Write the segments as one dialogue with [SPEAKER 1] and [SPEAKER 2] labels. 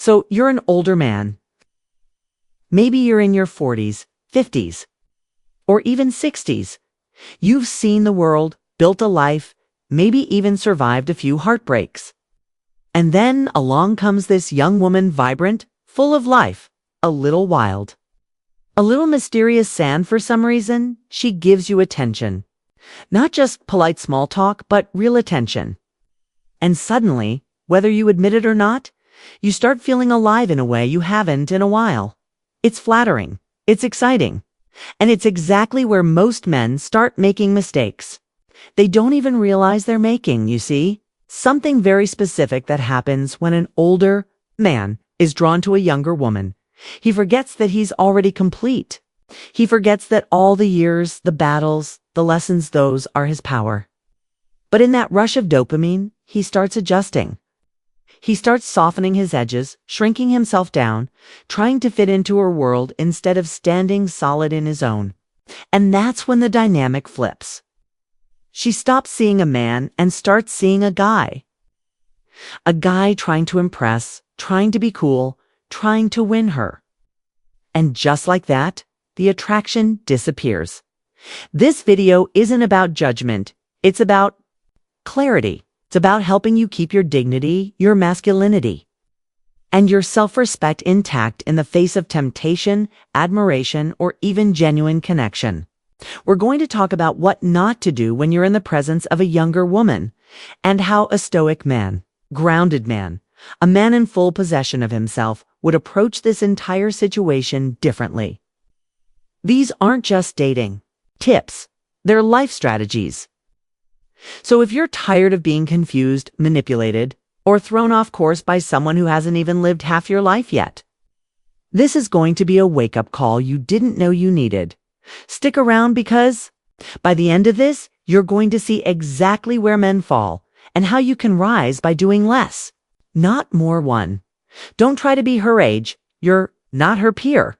[SPEAKER 1] So you're an older man. Maybe you're in your 40s, 50s, or even 60s. You've seen the world, built a life, maybe even survived a few heartbreaks. And then along comes this young woman, vibrant, full of life, a little wild. A little mysterious sand for some reason. She gives you attention. Not just polite small talk, but real attention. And suddenly, whether you admit it or not, you start feeling alive in a way you haven't in a while. It's flattering. It's exciting. And it's exactly where most men start making mistakes. They don't even realize they're making, you see, something very specific that happens when an older man is drawn to a younger woman. He forgets that he's already complete. He forgets that all the years, the battles, the lessons, those are his power. But in that rush of dopamine, he starts adjusting. He starts softening his edges, shrinking himself down, trying to fit into her world instead of standing solid in his own. And that's when the dynamic flips. She stops seeing a man and starts seeing a guy. A guy trying to impress, trying to be cool, trying to win her. And just like that, the attraction disappears. This video isn't about judgment. It's about clarity. It's about helping you keep your dignity, your masculinity, and your self-respect intact in the face of temptation, admiration, or even genuine connection. We're going to talk about what not to do when you're in the presence of a younger woman, and how a stoic man, grounded man, a man in full possession of himself, would approach this entire situation differently. These aren't just dating tips, they're life strategies. So if you're tired of being confused, manipulated, or thrown off course by someone who hasn't even lived half your life yet, this is going to be a wake-up call you didn't know you needed. Stick around because by the end of this, you're going to see exactly where men fall and how you can rise by doing less, not more. Don't try to be her age. You're not her peer.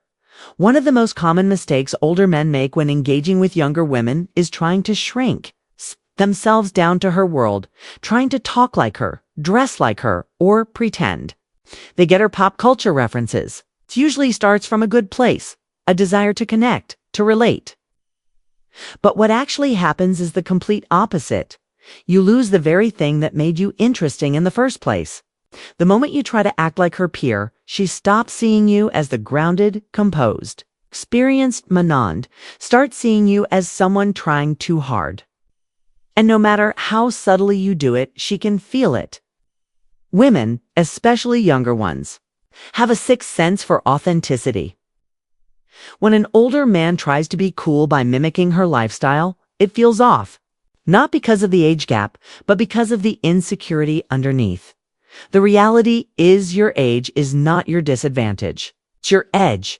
[SPEAKER 1] One of the most common mistakes older men make when engaging with younger women is trying to shrink themselves down to her world, trying to talk like her, dress like her, or pretend. They get her pop culture references. It usually starts from a good place, a desire to connect, to relate. But what actually happens is the complete opposite. You lose the very thing that made you interesting in the first place. The moment you try to act like her peer, she stops seeing you as the grounded, composed, experienced Manand, starts seeing you as someone trying too hard. And no matter how subtly you do it, she can feel it. Women, especially younger ones, have a sixth sense for authenticity. When an older man tries to be cool by mimicking her lifestyle, it feels off. Not because of the age gap, but because of the insecurity underneath. The reality is your age is not your disadvantage. It's your edge.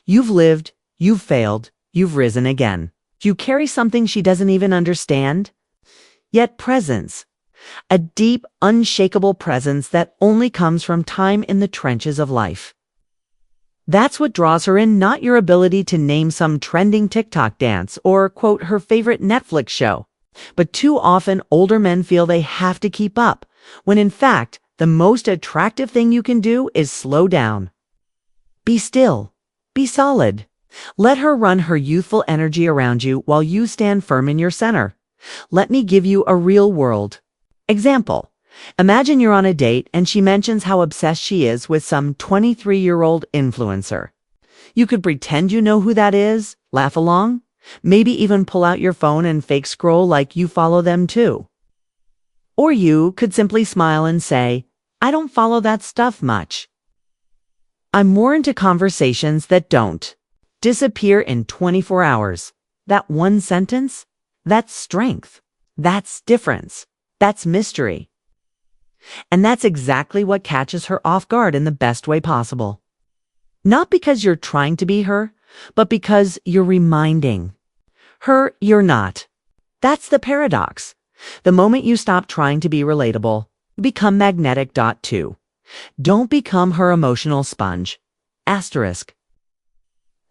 [SPEAKER 1] You've lived, you've failed, you've risen again. You carry something she doesn't even understand. Yet presence. A deep, unshakable presence that only comes from time in the trenches of life. That's what draws her in, not your ability to name some trending TikTok dance or quote her favorite Netflix show. But too often, older men feel they have to keep up, when in fact, the most attractive thing you can do is slow down. Be still. Be solid. Let her run her youthful energy around you while you stand firm in your center. Let me give you a real-world example. Imagine you're on a date and she mentions how obsessed she is with some 23-year-old influencer. You could pretend you know who that is, laugh along, maybe even pull out your phone and fake scroll like you follow them too. Or you could simply smile and say, I don't follow that stuff much. I'm more into conversations that don't disappear in 24 hours. That one sentence? That's strength. That's difference. That's mystery. And that's exactly what catches her off guard in the best way possible. Not because you're trying to be her, but because you're reminding her you're not. That's the paradox. The moment you stop trying to be relatable, you become magnetic. Two. Don't become her emotional sponge. Asterisk.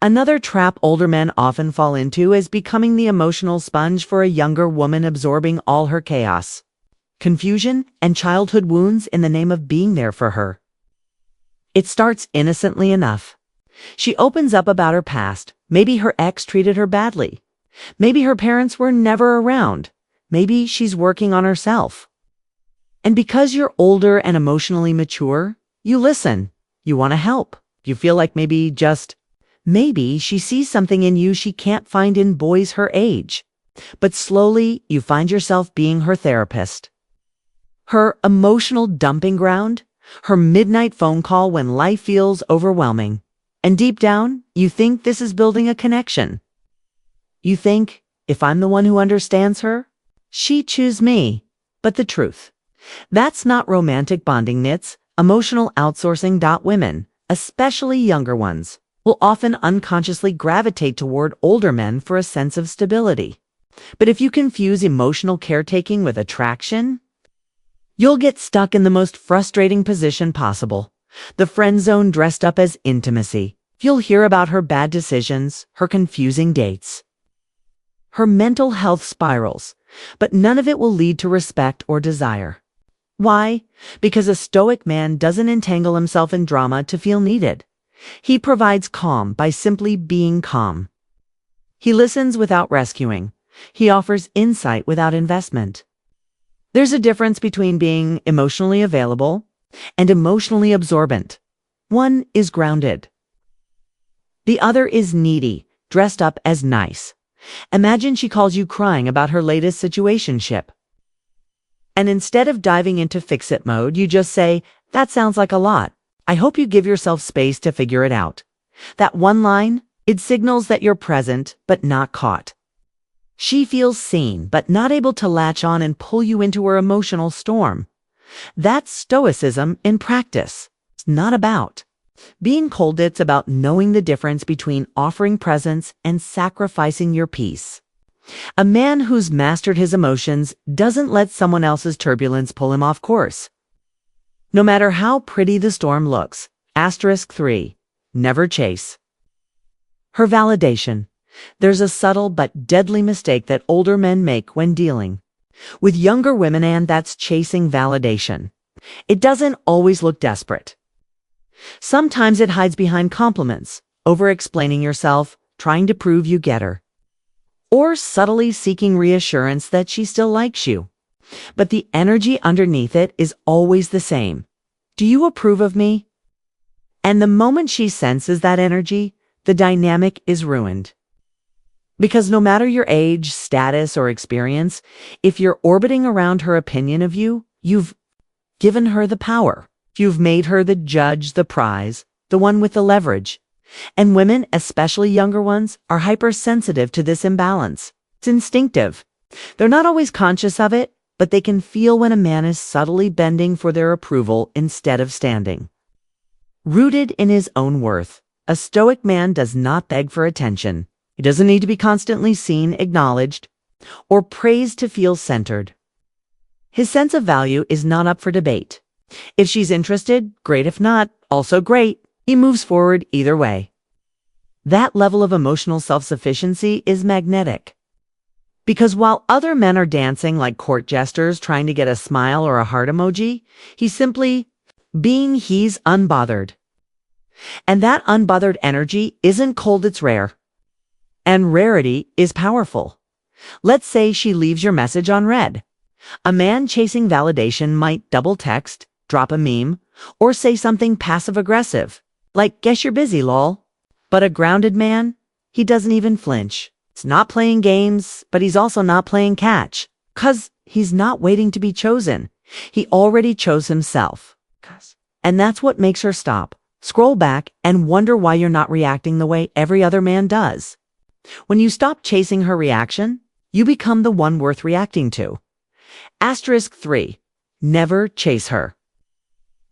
[SPEAKER 1] Another trap older men often fall into is becoming the emotional sponge for a younger woman, absorbing all her chaos, confusion, and childhood wounds in the name of being there for her. It starts innocently enough. She opens up about her past. Maybe her ex treated her badly. Maybe her parents were never around. Maybe she's working on herself. And because you're older and emotionally mature, you listen. You want to help. You feel like maybe she sees something in you she can't find in boys her age. But slowly, you find yourself being her therapist. Her emotional dumping ground, her midnight phone call when life feels overwhelming. And deep down, you think this is building a connection. You think, if I'm the one who understands her, she'd choose me. But the truth, that's not romantic bonding knits. Emotional outsourcing. Women, especially younger ones, will often unconsciously gravitate toward older men for a sense of stability. But if you confuse emotional caretaking with attraction, you'll get stuck in the most frustrating position possible. The friend zone dressed up as intimacy. You'll hear about her bad decisions, her confusing dates, her mental health spirals, but none of it will lead to respect or desire. Why? Because a Stoic man doesn't entangle himself in drama to feel needed. He provides calm by simply being calm. He listens without rescuing. He offers insight without investment. There's a difference between being emotionally available and emotionally absorbent. One is grounded. The other is needy, dressed up as nice. Imagine she calls you crying about her latest situationship. And instead of diving into fix-it mode, you just say, "That sounds like a lot. I hope you give yourself space to figure it out." That one line, it signals that you're present but not caught. She feels seen but not able to latch on and pull you into her emotional storm. That's Stoicism in practice. It's not about being cold. It's about knowing the difference between offering presence and sacrificing your peace. A man who's mastered his emotions doesn't let someone else's turbulence pull him off course. No matter how pretty the storm looks. 3. Never chase. Her validation. There's a subtle but deadly mistake that older men make when dealing with younger women, and that's chasing validation. It doesn't always look desperate. Sometimes it hides behind compliments, over-explaining yourself, trying to prove you get her, or subtly seeking reassurance that she still likes you. But the energy underneath it is always the same. Do you approve of me? And the moment she senses that energy, the dynamic is ruined. Because no matter your age, status, or experience, if you're orbiting around her opinion of you, you've given her the power. You've made her the judge, the prize, the one with the leverage. And women, especially younger ones, are hypersensitive to this imbalance. It's instinctive. They're not always conscious of it, but they can feel when a man is subtly bending for their approval instead of standing. Rooted in his own worth, a Stoic man does not beg for attention. He doesn't need to be constantly seen, acknowledged, or praised to feel centered. His sense of value is not up for debate. If she's interested, great. If not, also great. He moves forward either way. That level of emotional self-sufficiency is magnetic. Because while other men are dancing like court jesters trying to get a smile or a heart emoji, he's simply he's unbothered. And that unbothered energy isn't cold, it's rare. And rarity is powerful. Let's say she leaves your message unread. A man chasing validation might double text, drop a meme, or say something passive-aggressive, like, "Guess you're busy, lol." But a grounded man, he doesn't even flinch. It's not playing games, but he's also not playing catch. 'Cause he's not waiting to be chosen. He already chose himself. And that's what makes her stop, scroll back, and wonder why you're not reacting the way every other man does. When you stop chasing her reaction, you become the one worth reacting to. 3. Never chase her.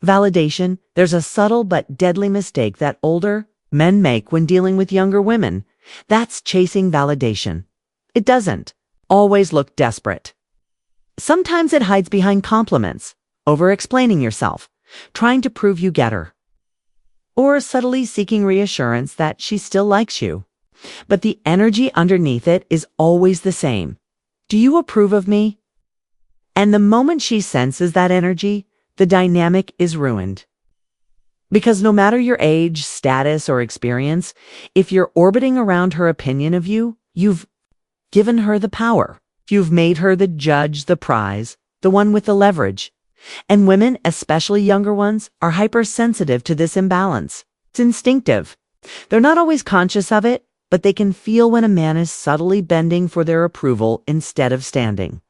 [SPEAKER 1] Validation. There's a subtle but deadly mistake that older men make when dealing with younger women. That's chasing validation. It doesn't always look desperate. Sometimes it hides behind compliments, over-explaining yourself, trying to prove you get her, or subtly seeking reassurance that she still likes you. But the energy underneath it is always the same. Do you approve of me? And the moment she senses that energy, the dynamic is ruined. Because no matter your age, status, or experience, if you're orbiting around her opinion of you, you've given her the power. You've made her the judge, the prize, the one with the leverage. And women, especially younger ones, are hypersensitive to this imbalance. It's instinctive. They're not always conscious of it, but they can feel when a man is subtly bending for their approval instead of standing.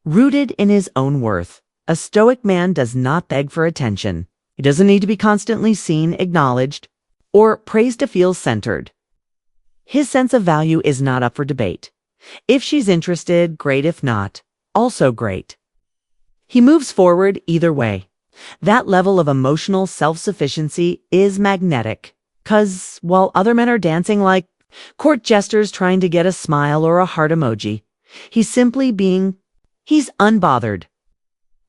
[SPEAKER 1] Rooted in his own worth, a Stoic man does not beg for attention. He doesn't need to be constantly seen, acknowledged, or praised to feel centered. His sense of value is not up for debate. If she's interested, great. If not, also great. He moves forward either way. That level of emotional self-sufficiency is magnetic, 'cause while other men are dancing like court jesters trying to get a smile or a heart emoji, he's unbothered.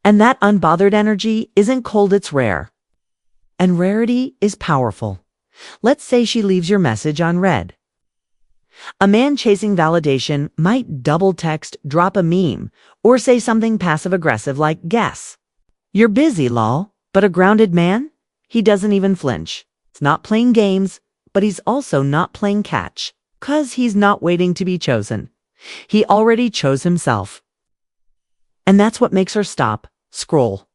[SPEAKER 1] And that unbothered energy isn't cold, it's rare. And rarity is powerful. Let's say she leaves your message unread. A man chasing validation might double text, drop a meme, or say something passive-aggressive like, "Guess. You're busy, lol." But a grounded man? He doesn't even flinch. He's not playing games, but he's also not playing catch, 'cause he's not waiting to be chosen. He already chose himself. And that's what makes her stop, scroll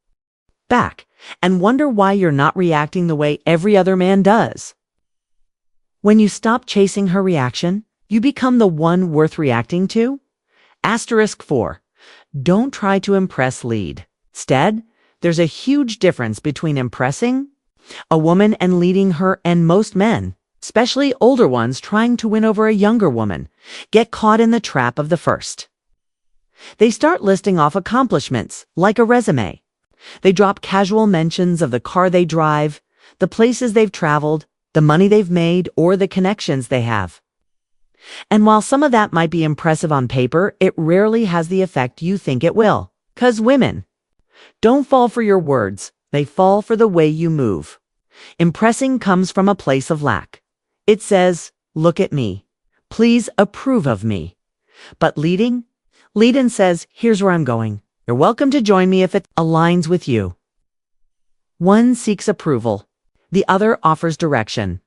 [SPEAKER 1] back, and wonder why you're not reacting the way every other man does. When you stop chasing her reaction, you become the one worth reacting to. *4. Don't try to impress, lead. Instead, there's a huge difference between impressing a woman and leading her, and most men, especially older ones trying to win over a younger woman, get caught in the trap of the first. They start listing off accomplishments, like a resume. They drop casual mentions of the car they drive, the places they've traveled, the money they've made, or the connections they have. And while some of that might be impressive on paper, it rarely has the effect you think it will. 'Cause women don't fall for your words, they fall for the way you move. Impressing comes from a place of lack. It says, "Look at me. Please approve of me." But leading says, "Here's where I'm going. You're welcome to join me if it aligns with you." One seeks approval. The other offers direction.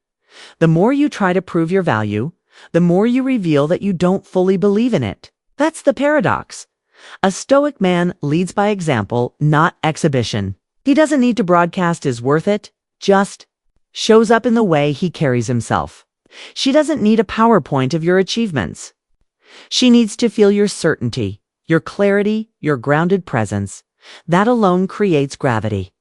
[SPEAKER 1] The more you try to prove your value, the more you reveal that you don't fully believe in it. That's the paradox. A Stoic man leads by example, not exhibition. He doesn't need to broadcast his worth, it just shows up in the way he carries himself. She doesn't need a PowerPoint of your achievements. She needs to feel your certainty, your clarity, your grounded presence. That alone creates gravity.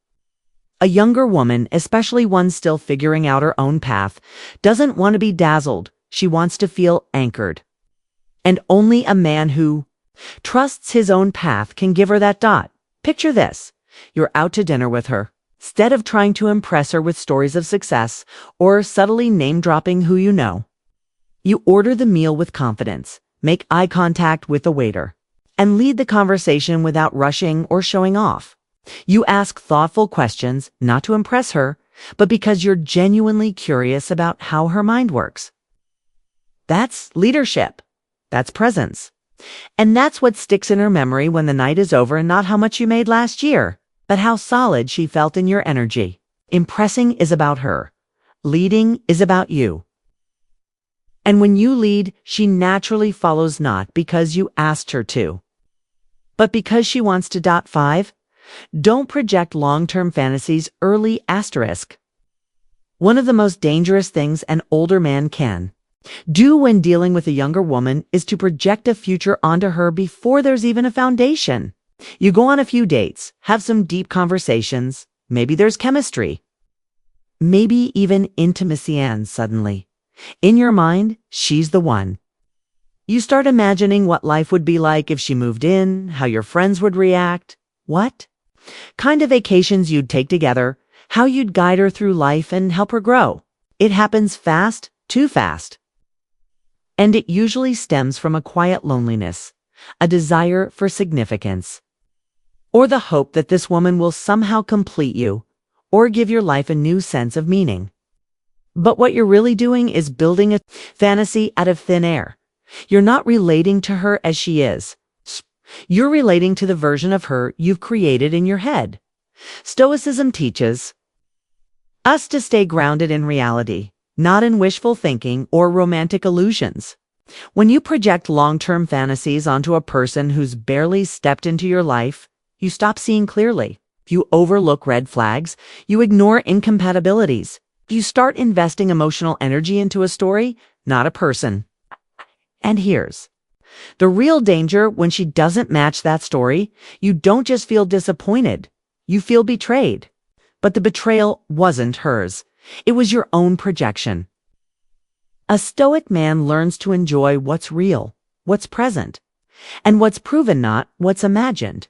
[SPEAKER 1] A younger woman, especially one still figuring out her own path, doesn't want to be dazzled. She wants to feel anchored. And only a man who trusts his own path can give her that dot. Picture this. You're out to dinner with her. Instead of trying to impress her with stories of success or subtly name-dropping who you know, you order the meal with confidence, make eye contact with the waiter, and lead the conversation without rushing or showing off. You ask thoughtful questions, not to impress her, but because you're genuinely curious about how her mind works. That's leadership. That's presence. And that's what sticks in her memory when the night is over, and not how much you made last year, but how solid she felt in your energy. Impressing is about her. Leading is about you. And when you lead, she naturally follows, not because you asked her to, but because she wants to. 5. Don't project long-term fantasies early. One of the most dangerous things an older man can do when dealing with a younger woman is to project a future onto her before there's even a foundation. You go on a few dates, have some deep conversations, maybe there's chemistry, maybe even intimacy, and suddenly, in your mind, she's the one. You start imagining what life would be like if she moved in, how your friends would react, what kind of vacations you'd take together, how you'd guide her through life and help her grow. It happens fast, too fast. And it usually stems from a quiet loneliness, a desire for significance, or the hope that this woman will somehow complete you or give your life a new sense of meaning. But what you're really doing is building a fantasy out of thin air. You're not relating to her as she is. You're relating to the version of her you've created in your head. Stoicism teaches Us to stay grounded in reality, not in wishful thinking or romantic illusions. When you project long-term fantasies onto a person who's barely stepped into your life, you stop seeing clearly. You overlook red flags. You ignore incompatibilities. You start investing emotional energy into a story, not a person. And here's the real danger: when she doesn't match that story, you don't just feel disappointed, you feel betrayed. But the betrayal wasn't hers. It was your own projection. A Stoic man learns to enjoy what's real, what's present, and what's proven, not what's imagined.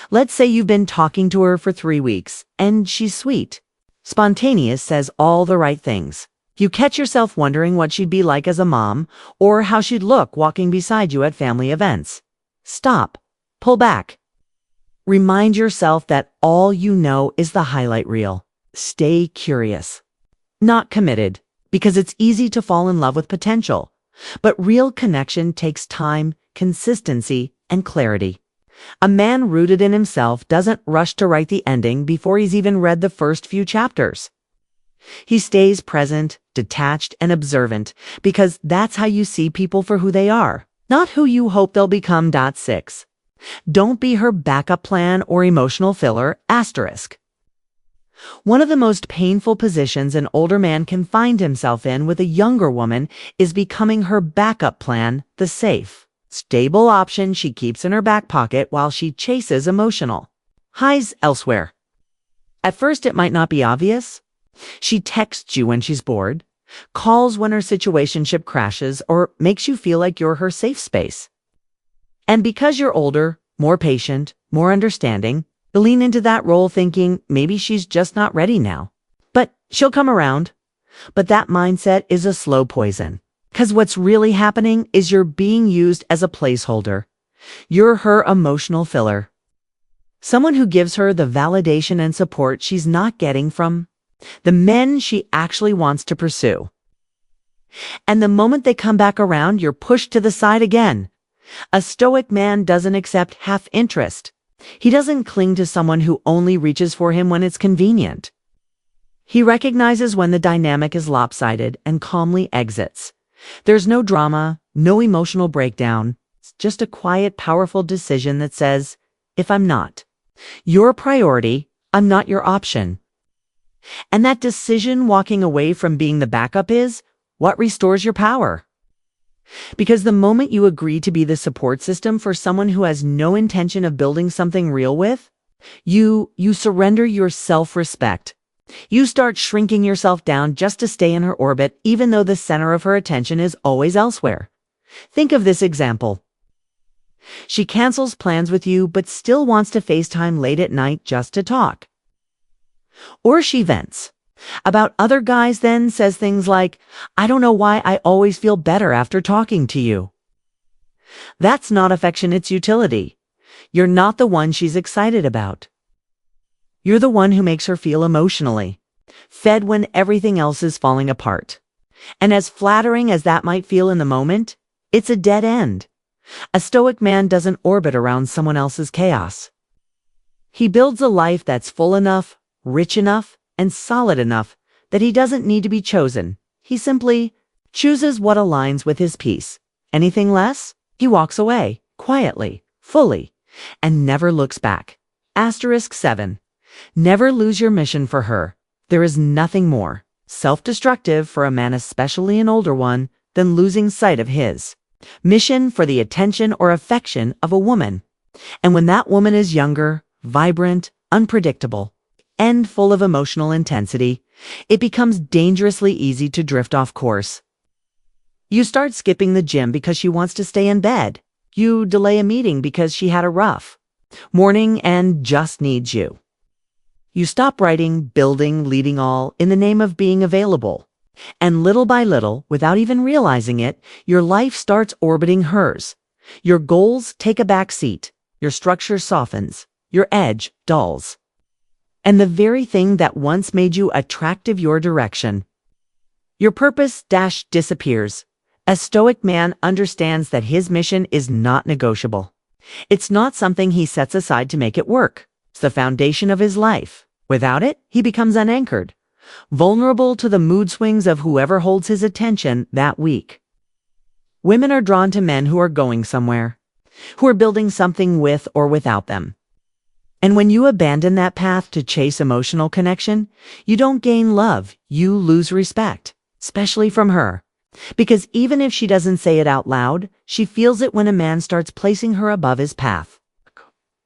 [SPEAKER 1] Let's say you've been talking to her for 3 weeks, and she's sweet, spontaneous, says all the right things. You catch yourself wondering what she'd be like as a mom, or how she'd look walking beside you at family events. Stop. Pull back. Remind yourself that all you know is the highlight reel. Stay curious. Not committed, because it's easy to fall in love with potential. But real connection takes time, consistency, and clarity. A man rooted in himself doesn't rush to write the ending before he's even read the first few chapters. He stays present, detached, and observant, because that's how you see people for who they are, not who you hope they'll become. 6. Don't be her backup plan or emotional filler. One of the most painful positions an older man can find himself in with a younger woman is becoming her backup plan, the safe, stable option she keeps in her back pocket while she chases emotional highs elsewhere. At first, it might not be obvious. She texts you when she's bored, calls when her situationship crashes, or makes you feel like you're her safe space. And because you're older, more patient, more understanding, you lean into that role thinking maybe she's just not ready now. But she'll come around. But that mindset is a slow poison. Because what's really happening is you're being used as a placeholder. You're her emotional filler. Someone who gives her the validation and support she's not getting from the men she actually wants to pursue. And the moment they come back around, you're pushed to the side again. A Stoic man doesn't accept half interest. He doesn't cling to someone who only reaches for him when it's convenient. He recognizes when the dynamic is lopsided and calmly exits. There's no drama, no emotional breakdown. It's just a quiet, powerful decision that says, if I'm not your priority, I'm not your option. And that decision, walking away from being the backup, is what restores your power. Because the moment you agree to be the support system for someone who has no intention of building something real with, you surrender your self-respect. You start shrinking yourself down just to stay in her orbit, even though the center of her attention is always elsewhere. Think of this example. She cancels plans with you, but still wants to FaceTime late at night just to talk. Or she vents about other guys, then says things like, I don't know why I always feel better after talking to you. That's not affection, it's utility. You're not the one she's excited about. You're the one who makes her feel emotionally fed when everything else is falling apart. And as flattering as that might feel in the moment, it's a dead end. A Stoic man doesn't orbit around someone else's chaos. He builds a life that's full enough, rich enough, and solid enough that he doesn't need to be chosen. He simply chooses what aligns with his peace. Anything less, he walks away, quietly, fully, and never looks back. 7. Never lose your mission for her. There is nothing more self-destructive for a man, especially an older one, than losing sight of his mission for the attention or affection of a woman. And when that woman is younger, vibrant, unpredictable, and full of emotional intensity, it becomes dangerously easy to drift off course. You start skipping the gym because she wants to stay in bed. You delay a meeting because she had a rough morning and just needs you. You stop writing, building, leading, all in the name of being available. And little by little, without even realizing it, your life starts orbiting hers. Your goals take a back seat. Your structure softens. Your edge dulls. And the very thing that once made you attractive, your direction, your purpose disappears. A Stoic man understands that his mission is not negotiable. It's not something he sets aside to make it work. It's the foundation of his life. Without it, he becomes unanchored, vulnerable to the mood swings of whoever holds his attention that week. Women are drawn to men who are going somewhere, who are building something with or without them. And when you abandon that path to chase emotional connection, you don't gain love, you lose respect, especially from her. Because even if she doesn't say it out loud, she feels it when a man starts placing her above his path.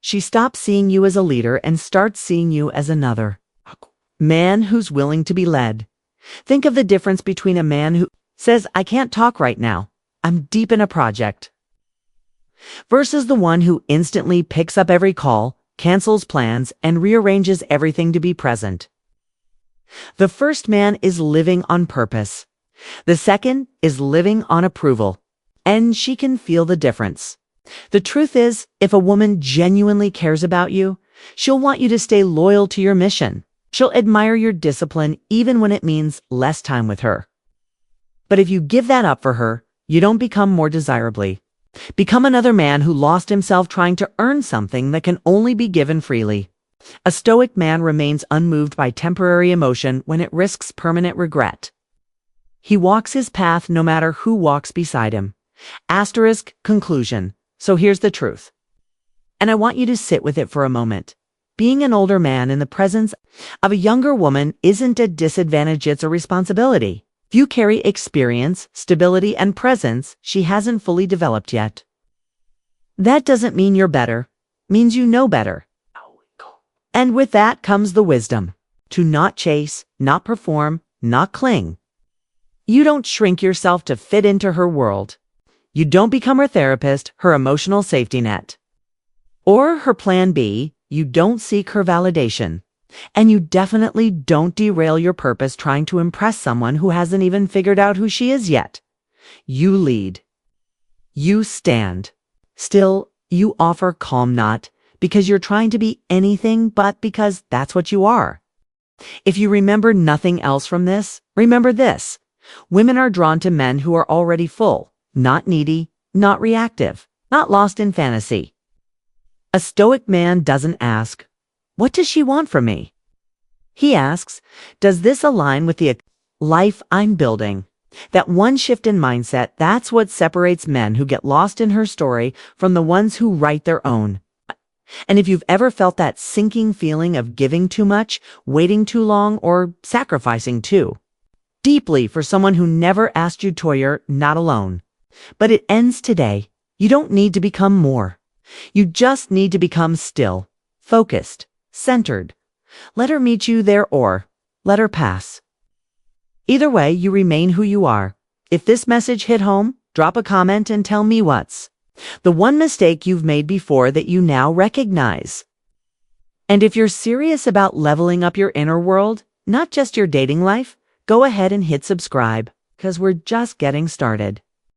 [SPEAKER 1] She stops seeing you as a leader and starts seeing you as another man who's willing to be led. Think of the difference between a man who says, "I can't talk right now, I'm deep in a project," versus the one who instantly picks up every call, cancels plans, and rearranges everything to be present. The first man is living on purpose. The second is living on approval, and she can feel the difference. The truth is, if a woman genuinely cares about you, she'll want you to stay loyal to your mission. She'll admire your discipline even when it means less time with her. But if you give that up for her, you don't become more desirably. Become another man who lost himself trying to earn something that can only be given freely. A Stoic man remains unmoved by temporary emotion when it risks permanent regret. He walks his path no matter who walks beside him. Conclusion. So here's the truth. And I want you to sit with it for a moment. Being an older man in the presence of a younger woman isn't a disadvantage, it's a responsibility. If you carry experience, stability, and presence she hasn't fully developed yet. That doesn't mean you're better, means you know better. And with that comes the wisdom. To not chase, not perform, not cling. You don't shrink yourself to fit into her world. You don't become her therapist, her emotional safety net. Or her plan B, you don't seek her validation. And you definitely don't derail your purpose trying to impress someone who hasn't even figured out who she is yet. You lead. You stand. Still, you offer calm, not because you're trying to be anything, but because that's what you are. If you remember nothing else from this, remember this. Women are drawn to men who are already full, not needy, not reactive, not lost in fantasy. A Stoic man doesn't ask, "What does she want from me?" He asks, "Does this align with the life I'm building?" That one shift in mindset, that's what separates men who get lost in her story from the ones who write their own. And if you've ever felt that sinking feeling of giving too much, waiting too long, or sacrificing too deeply for someone who never asked you to, you're not alone. But it ends today. You don't need to become more. You just need to become still, focused, centered. Let her meet you there or let her pass. Either way, you remain who you are. If this message hit home, drop a comment and tell me what's the one mistake you've made before that you now recognize. And if you're serious about leveling up your inner world, not just your dating life, go ahead and hit subscribe, because we're just getting started.